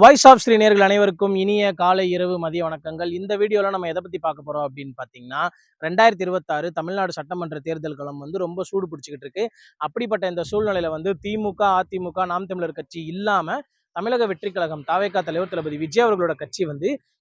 Voice of Sri நேயர்கள் அனைவருக்கும் இனிய காலை இரவு மதிய வணக்கங்கள். இந்த வீடியோவில் நம்ம எதை பற்றி பார்க்க போகிறோம் அப்படின்னு பார்த்தீங்கன்னா 2026 தமிழ்நாடு சட்டமன்ற தேர்தல் களம் ரொம்ப சூடு பிடிச்சிக்கிட்டு இருக்கு. அப்படிப்பட்ட இந்த சூழ்நிலையில் திமுக, அதிமுக, நாம் தமிழர் கட்சி இல்லாமல் தமிழக வெற்றி கழகம் தாவேகா தலைவர் தளபதி விஜய் அவர்களோட கட்சி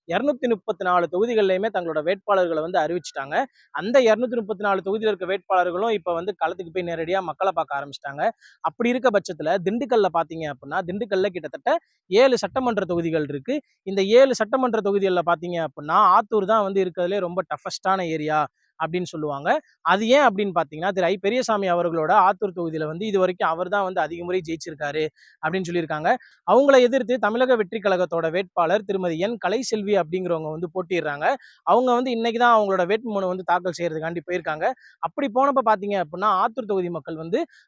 234 தொகுதிகளிலுமே தங்களோட வேட்பாளர்களை அறிவிச்சிட்டாங்க. அந்த 234 தொகுதியில் இருக்க வேட்பாளர்களும் இப்போ களத்துக்கு போய் நேரடியாக மக்களை பார்க்க ஆரம்பிச்சிட்டாங்க. அப்படி இருக்க பட்சத்தில் திண்டுக்கல்ல பார்த்தீங்க அப்படின்னா திண்டுக்கல்ல கிட்டத்தட்ட 7 சட்டமன்ற தொகுதிகள் இருக்கு. இந்த 7 சட்டமன்ற தொகுதிகளில் பார்த்தீங்க அப்படின்னா ஆத்தூர் தான் இருக்கிறதுலே ரொம்ப டஃபஸ்டான ஏரியா அப்படின்னு சொல்லுவாங்க. அது ஏன் அப்படின்னு பார்த்தீங்கன்னா திரு ஐ பெரியசாமி அவர்களோட ஆத்தூர் தொகுதியில் இது வரைக்கும் அவர் தான் அதிக முறை ஜெயிச்சிருக்காரு அப்படின்னு சொல்லியிருக்காங்க. அவங்கள எதிர்த்து தமிழக வெற்றி கழகத்தோட வேட்பாளர் திருமதி என் கலைசெல்வி அப்படிங்கிறவங்க போட்டிடுறாங்க. அவங்க இன்னைக்கு தான் அவங்களோட வேட்புமனு தாக்கல் செய்யறதுக்காண்டி போயிருக்காங்க. அப்படி போனப்ப பார்த்தீங்க அப்படின்னா ஆத்தூர் தொகுதி மக்கள்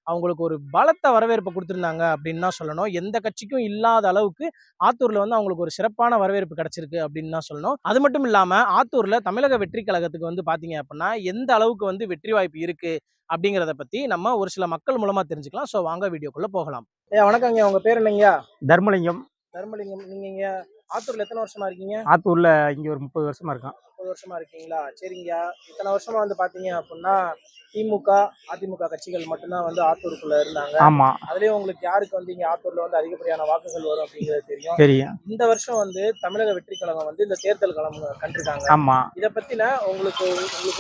அவங்களுக்கு ஒரு பலத்த வரவேற்பு கொடுத்துருந்தாங்க அப்படின்னு தான் சொல்லணும். எந்த கட்சிக்கும் இல்லாத அளவுக்கு ஆத்தூர்ல அவங்களுக்கு ஒரு சிறப்பான வரவேற்பு கிடைச்சிருக்கு அப்படின்னு தான் சொல்லணும். அது மட்டும் இல்லாம ஆத்தூர்ல தமிழக வெற்றி கழகத்துக்கு பார்த்தீங்க அப்படின்னா எந்த அளவுக்கு வெற்றி வாய்ப்பு இருக்கு அப்படிங்கறத பத்தி நம்ம ஒரு சில மக்கள் மூலமா தெரிஞ்சுக்கலாம். சோ வாங்க வீடியோக்குள்ள போகலாம். வணக்கங்க, உங்க பேர் என்னங்க? தர்மலிங்கம். தர்மலிங்கம், நீங்க ஆத்தூர்ல எத்தனை வருஷமா இருக்கீங்க? ஆத்தூர்ல இங்க ஒரு 30 வருஷமா இருக்கேன். 30 வருஷமா இருக்கீங்களா? சரிங்க. இத்தனை வருஷமா பாத்தீங்க அப்படின்னா திமுக, அதிமுக கட்சிகள் மட்டும்தான் ஆத்தூருக்குள்ள இருந்தாங்க. ஆமா. அதுலயும் உங்களுக்கு யாருக்கு இங்க ஆத்தூர்ல அதிகப்படியான வாக்குகள் வரும் அப்படிங்கிறது தெரியும். இந்த வருஷம் தமிழக வெற்றி கழகம் இந்த தேர்தல் களம் கண்டிருக்காங்க. ஆமா. இத பத்தின உங்களுக்கு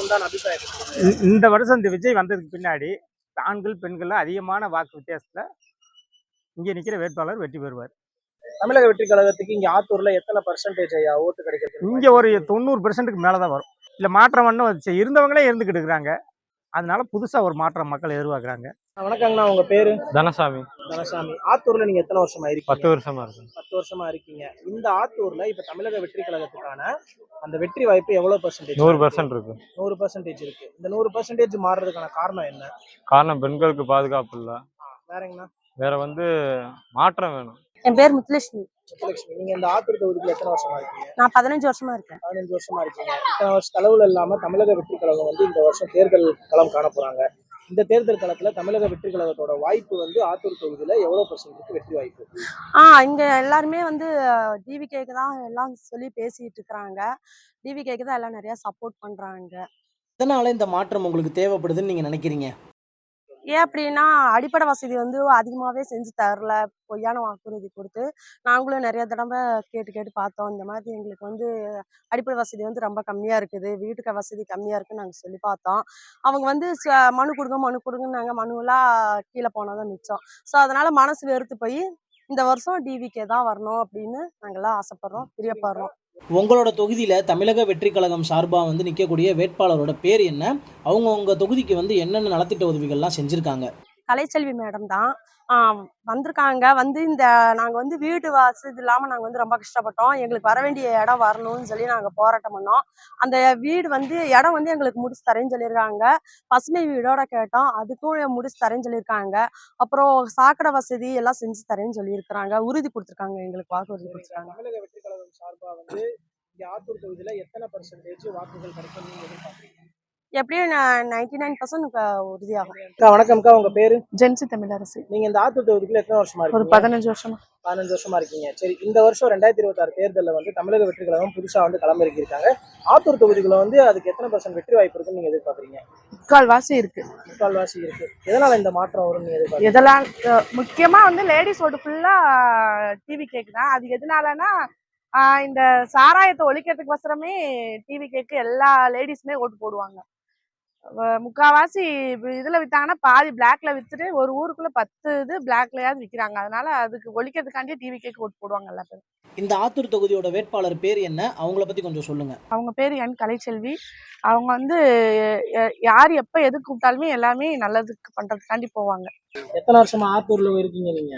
உண்டான அபிப்பிராயம்? இந்த வருஷம் இந்த விஜய் வந்ததுக்கு பின்னாடி ஆண்கள் பெண்கள் அதிகமான வாக்கு வித்தியாசத்துல இங்க நிக்கிற வேட்பாளர் வெற்றி பெறுவார். தமிழக வெற்றி கழகத்துக்கு இங்க ஆத்தூர்ல எத்தனை பர்சன்டேஜ் ஓட்டு கிடைக்கிறது? இங்க ஒரு 90% மேலதான் வரும். இல்ல மாற்றம் இருந்தவங்களே இருந்துகிட்டு இருக்கிறாங்க. அதனால புதுசா ஒரு மாற்றம் மக்கள் எதிர்பார்க்கறாங்க. வணக்கங்கண்ணா, உங்க பேரு? தனசாமி. தனசாமி. ஆத்தூர்ல நீங்க எத்தனை வருஷமா இருக்கீங்க? 10 வருஷமா இருக்கேன். 10 வருஷமா இருக்கீங்க. இந்த ஆத்தூர்ல இப்ப தமிழக வெற்றி கழகத்துக்கான அந்த வெற்றி வாய்ப்பு எவ்வளவு பர்சன்டேஜ்? 100% இருக்கு. 100% இருக்கு. இந்த 100% மாறுறதுக்கான காரணம் என்ன? காரணம் பெண்களுக்கு பாதுகாப்பு இல்ல. வேறங்கண்ணா? வேற மாற்றம் வேணும். என் பேர் முத்துலட்சுமி. முத்துலட்சுமி, நீங்க இந்த ஆத்தூர் தொகுதியில எத்தனை வருஷமா இருக்கீங்க? நான் 15 வருஷமா இருக்கேன். 15 வருஷமா இருக்கீங்க. இத்தனை வருஷ அளவுல இல்லாம தமிழக வெற்றி கழகம் இந்த வருஷம் தேர்தல் களம் காண போறாங்க. இந்த தேர்தல் களத்துல தமிழக வெற்றி கழகத்தோட வாய்ப்பு ஆத்தூர் தொகுதியில எவ்வளவு பர்சன்ட் வெற்றி வாய்ப்பு? இங்க எல்லாருமே டிவிகேக்கு தான் எல்லாம் சொல்லி பேசிட்டு இருக்காங்க. டிவிகேக்கு தான் எல்லாம் நிறைய சப்போர்ட் பண்றாங்க. இதனால இந்த மாற்றம் உங்களுக்கு தேவைப்படுதுன்னு நீங்க நினைக்கிறீங்க? ஏன் அப்படின்னா அடிப்படை வசதி அதிகமாகவே செஞ்சு தரல. பொய்யான வாக்குறுதி கொடுத்து நாங்களும் நிறைய தடவை கேட்டு பார்த்தோம். இந்த மாதிரி எங்களுக்கு அடிப்படை வசதி ரொம்ப கம்மியாக இருக்குது, வீட்டுக்கு வசதி கம்மியாக இருக்குன்னு நாங்கள் சொல்லி பார்த்தோம். அவங்க மனு கொடுங்கன்னு நாங்கள் மனுவெல்லாம் கீழே போனதான் மிச்சம். ஸோ அதனால மனசு வெறுத்து போய் இந்த வருஷம் டிவிகே தான் வரணும் அப்படின்னு நாங்கள்லாம் ஆசைப்படுறோம், பிரியப்படுறோம். உங்களோட தொகுதியில தமிழக வெற்றி கழகம் சார்பா நிற்கக்கூடிய வேட்பாளரோட பேர் என்ன? அவங்க உங்க தொகுதிக்கு என்னென்ன நலத்திட்ட உதவிகள்லாம் செஞ்சிருக்காங்க? கலைச்செல்வி மேடம் தான் வந்திருக்காங்க. இந்த நாங்கள் வீடு வசதி இல்லாமல் நாங்கள் ரொம்ப கஷ்டப்பட்டோம். எங்களுக்கு வர வேண்டிய இடம் வரணும்னு சொல்லி நாங்கள் போராட்டம் பண்ணோம். அந்த வீடு இடம் எங்களுக்கு முடிச்சு தரேன்னு சொல்லியிருக்காங்க. பசுமை வீடோட கேட்டோம், அதுக்கும் முடிச்சு தரேன்னு சொல்லியிருக்காங்க. அப்புறம் சாக்கடை வசதி எல்லாம் செஞ்சு தரேன்னு சொல்லியிருக்கிறாங்க. உறுதி கொடுத்துருக்காங்க, எங்களுக்கு வாக்குறுதி கொடுத்துருக்காங்க. தமிழக வெற்றி கழகம் சார்பா இங்க ஆத்தூர் தொகுதியில எத்தனை பர்சன்டேஜ் வாக்குகள் கிடைக்கும் நீங்க எதிர்பார்க்கறீங்க? எப்படியும் 99% உறுதியாகும். வணக்கம்க்கா, உங்க பேரு? ஜென்சி தமிழரசி. நீங்க இந்த ஆத்தூர் தொகுதிக்குள்ள எத்தனை வருஷமா இருக்கீங்க? ஒரு 15 வருஷமா. 15 வருஷமா இருக்கீங்க. சரி, இந்த வருஷம் 2026 தேர்தலில் தமிழக வெற்றி கழகம் புதுசா களமிறக்கி இருக்காங்க. ஆத்தூர் தொகுதிக்குள்ள அதுக்கு எத்தனை பர்சன்ட் வெற்றி வாய்ப்பு இருக்குன்னு நீங்க எதிர்பார்க்கறீங்க? 3/4 இருக்கு. 3/4 இருக்கு. எதனால இந்த மாற்றம் வரும் நீங்க எதிர்பார்க்கறீங்க? இதெல்லாம் முக்கியமா லேடிஸ் ஓட்டு ஃபுல்லா டிவி கேக்குதான். அது எதனாலன்னா இந்த சாராயத்தை ஒழிக்கிறதுக்கு டிவி கேக்கு எல்லா லேடிஸுமே ஓட்டு போடுவாங்க. முக்காவாசி இதுல வித்தாங்கன்னா பாதி பிளாக்ல வித்துட்டு ஒரு ஊருக்குள்ள 10 இது பிளாக்லயாவது விற்கிறாங்க. அதனால அதுக்கு ஒழிக்கிறதுக்காண்டி டிவி கேக்கு ஓட்டு போடுவாங்க எல்லா பேரும். இந்த ஆத்தூர் தொகுதியோட வேட்பாளர் பேர் என்ன? அவங்கள பத்தி கொஞ்சம் சொல்லுங்க. அவங்க பேர் என் கலைச்செல்வி. அவங்க யார் எப்ப எது கூப்பிட்டாலுமே எல்லாமே நல்லதுக்கு பண்றதுக்காண்டி போவாங்க. எத்தனை வருஷமா ஆத்தூர்ல இருக்கீங்க நீங்க?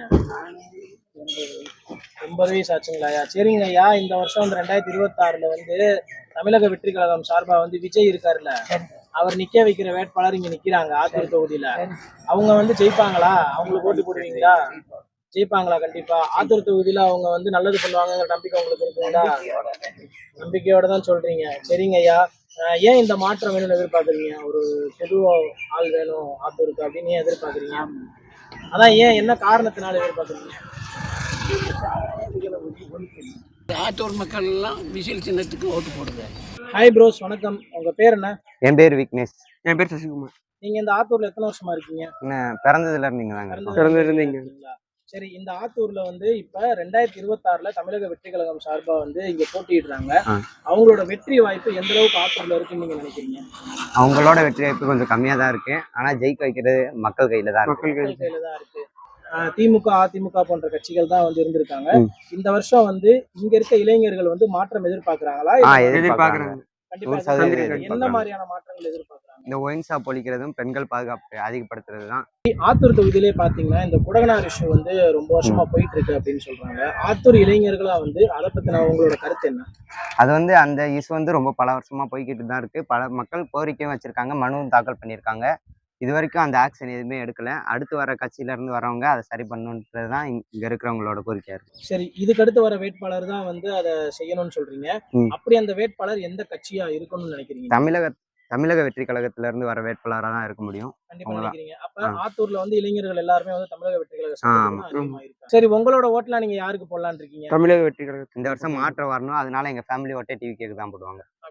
80 வயசு ஆச்சுங்களா? சரிங்க ஐயா, இந்த வருஷம் 2026 தமிழக வெற்றி கழகம் சார்பா விஜய் இருக்காருல்ல, அவர் நிக்க வைக்கிற வேட்பாளர் இங்க நிக்கிறாங்க ஆத்தூர் தொகுதியில. அவங்க ஜெயிப்பாங்களா? அவங்களுக்கு ஓட்டு போடுவீங்களா? ஜெயிப்பாங்களா? கண்டிப்பா. ஆத்தூர் தொகுதியில அவங்க நல்லது பண்ணுவாங்கிற நம்பிக்கை உங்களுக்கு இருக்குங்களா? நம்பிக்கையோட தான் சொல்றீங்க. சரிங்க ஐயா, ஏன் இந்த மாற்றம் வேணும்னு எதிர்பார்க்குறீங்க? ஒரு பொது ஆள் வேணும் ஆத்தூருக்கு அப்படின்னு ஏன் எதிர்பார்க்குறீங்க? அதான் ஏன், என்ன காரணத்தினால எதிர்பார்க்குறீங்க? ஆத்தூர் மக்கள் எல்லாம் விசில் சின்னத்துக்கு ஓட்டு போடுங்க. ஹாய் ப்ரோஸ், வணக்கம். உங்க பேர் என்ன? என் பேர் விக்னேஷ். என் பேர் சசிகுமார். நீங்க இந்த ஆத்தூர்ல எத்தனை வருஷமா இருக்கீங்க? பிறந்ததுல இருந்தீங்க தாங்க இருக்கோம். பிறந்ததுல இங்க. இருக்கீங்களா? சரி, இந்த ஆத்தூர்ல வந்து இப்ப 2026ல தமிழக வெற்றி கழகம் சார்பா வந்து இங்க போட்டியிடுறாங்க. அவங்களோட வெற்றி வாய்ப்பு எந்த அளவுக்கு ஆத்தூர்ல இருக்குன்னு நீங்க நினைக்கிறீங்க? அவங்களோட வெற்றி வாய்ப்பு கொஞ்சம் கம்மியா தான் இருக்கு. ஆனா ஜெயிக்க வைக்கிறது மக்கள் கையில தான் இருக்கு. மக்கள் கையில தான் இருக்கு. திமுக, அதிமுக போன்ற கட்சிகள் தான் வந்து இருந்திருக்காங்க. இந்த வருஷம் வந்து இங்க இருக்க இளைஞர்கள் வந்து மாற்றம் எதிர்பார்க்கறாங்களா? எதிர்பார்க்கறாங்க. கண்டிப்பா 100% எதிர்பார்க்கறாங்க. என்ன எதிர்பார்க்கறாங்க. மாதிரியான மாற்றங்கள் எதிர்பார்க்கறாங்க? இந்த ஒயின் ஷாப் ஒழிக்கிறதும் பெண்கள் பாதுகாப்பு அதிகப்படுத்துறது தான். ஆத்தூர் தொகுதியிலே பாத்தீங்கன்னா இந்த குடகனார் இஷ்யூ வந்து ரொம்ப வருஷமா போயிட்டு இருக்கு அப்படின்னு சொல்றாங்க. ஆத்தூர் இளைஞர்களா வந்து அதை பத்தின உங்களோட கருத்து என்ன? அது வந்து அந்த இஷ்யூ வந்து ரொம்ப பல வருஷமா போய்கிட்டு தான் இருக்கு. பல மக்கள் கோரிக்கையும் வச்சிருக்காங்க, மனுவும் தாக்கல் பண்ணியிருக்காங்க. இது வரைக்கும் அந்த ஆக்ஷன் எதுவுமே எடுக்கல. அடுத்து வர கட்சியில இருந்து வரவங்க அதை சரி பண்ணணுன்றது தான் இங்க இருக்கிறவங்களோட கோரிக்கையா இருக்கு. சரி, இதுக்கு அடுத்து வர வேட்பாளர் தான் வந்து அதை செய்யணும்னு சொல்றீங்க. அப்படி அந்த வேட்பாளர் எந்த கட்சியா இருக்கணும்னு நினைக்கிறீங்க? தமிழக வெற்றி கழகத்துல இருந்து வர வேட்பாளராக தான் இருக்க முடியும். கண்டிப்பா நினைக்கிறீங்க. அப்ப ஆத்தூர்ல வந்து இளைஞர்கள் எல்லாருமே வந்து தமிழக வெற்றி கழகம். சரி, உங்களோட ஓட்டுலாம் நீங்க யாருக்கு போடலான்னு இருக்கீங்க? தமிழக வெற்றி கழகம். இந்த வருஷம் மாற்றம் வரணும். அதனால எங்க ஃபேமிலி ஓட்டே டிவி கேக்கு தான் போடுவாங்க.